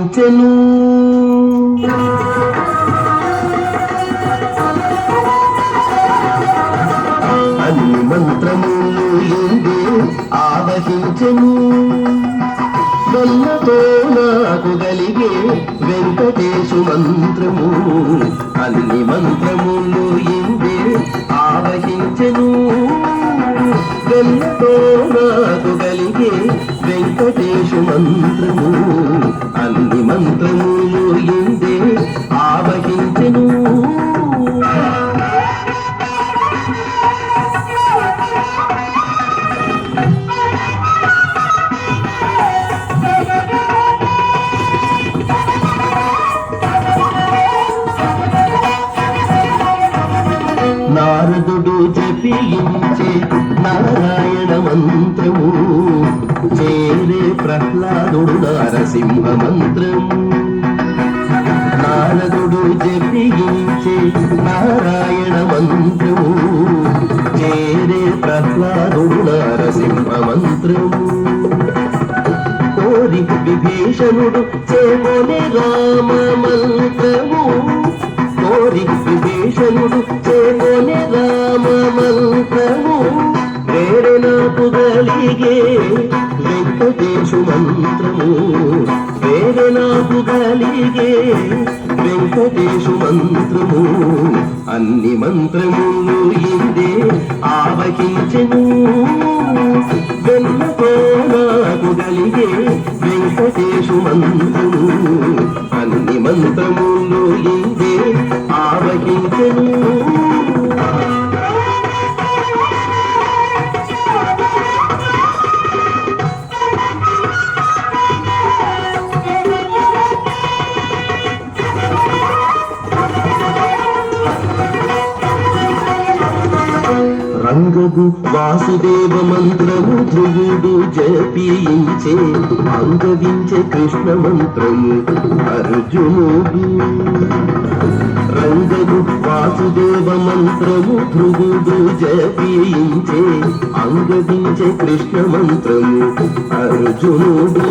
ఆవహించెను. అన్ని మంత్రములు ఇందే ఆవహించెను. వల్లతో నాకు గలిగే వెంకటేశు మంత్రము. అన్ని మంత్రములు ఇందే ఆవహించెను. వల్లతో నాకు గలిగే వెంకటేశు మంత్రము. అన్ని మంత్రములు ఇందే ఆవహించెను. నారదుడు జపించే నారాయణ మంత్రము. చేరే ప్రహ్లాదుడు నరసింహ మంత్రము. నారదుడు జపించే నారాయణ మంత్రము. చేరే ప్రహ్లాదుడు నరసింహ మంత్రము. కోరి విభీషణుడు చేమొనే రామ మంత్రము. కోరి విభీషణుడు చేమొనే రామ మంత్రము. వేరే నాకు గలిగే వెంకటేశు మంత్రము. వేరే నాకు గలిగే వెంకటేశు మంత్రము. అన్ని మంత్రములు ఇందే ఆవహించెను. వెన్నతో నాకు గలిగే వెంకటేశు మంత్రము. అన్ని మంత్రములు ఇందే ఆవహించెను. రంగగు వాసుదేవ మంత్రము ధ్రువుడు జపించే. అంగవించే కృష్ణ మంత్రము అర్జునుడు. రంగగు వాసుదేవ మంత్రము ధ్రువుడు జపించే. అంగవించే కృష్ణ మంత్రము అర్జునుడు.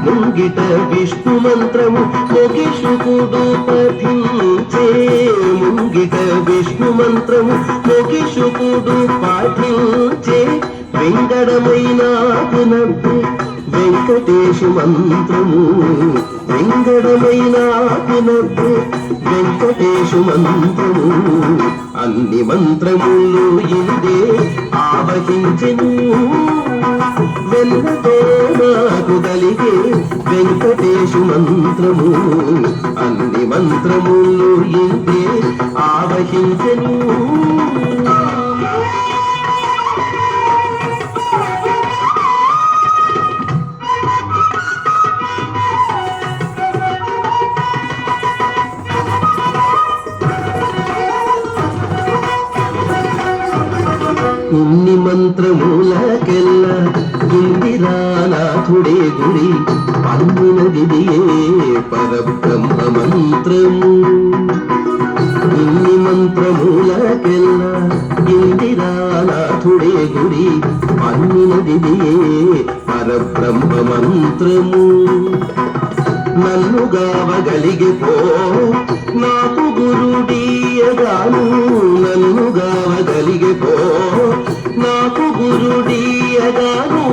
ముంగిట విష్ణు మంత్రము మొగిషుకుడు పఠించే. ముంగిట విష్ణు మంత్రము మొగిషుకుడు పాఠించే. వెంగడమైనాకునద్దు వెంకటేశు మంత్రము. వెంగడమైనాకునద్దు వెంకటేశు మంత్రము. అన్ని మంత్రములు ఇందే ఆవహించెను. వెన్నతో నాకు గలిగే వెంకటేశు మంత్రము. అన్ని మంత్రములు ఇందే ఆవహించెను. ఇన్ని మంత్రములకెల్లా ఇందిరానాథుడే గుడి. పన్నినదియే పరబ్రహ్మ మంత్రము. ఇన్ని మంత్రములకెల్లా ఇందిరానాథుడే గుడి. పన్నినదియే పరబ్రహ్మ మంత్రము. నన్ను గావగలిగే పో నాకు గురుడీయగాను. నన్ను గావగలిగే పో నాకు గురుడీయగాను.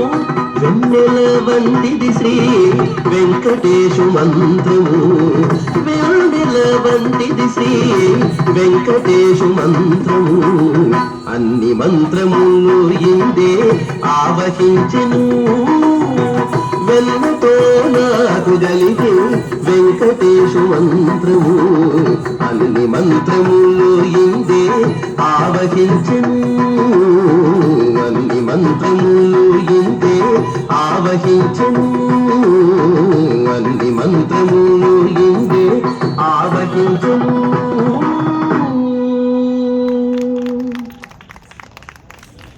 వెన్నెల వంటిది శ్రీ వెంకటేశు మంత్రము. వెన్నెల వంటిది శ్రీ వెంకటేశు మంత్రము. అన్ని మంత్రములు ఇందే ఆవహించెను. వెన్నతో నాకు గలిగే వెంకటేశు మంత్రము. అన్ని మంత్రములు ఇందే ఆవహించెను. అన్ని మంత్రములు ఇందే ఆవహించెను. అన్ని మంత్రములు ఇందే ఆవహించెను.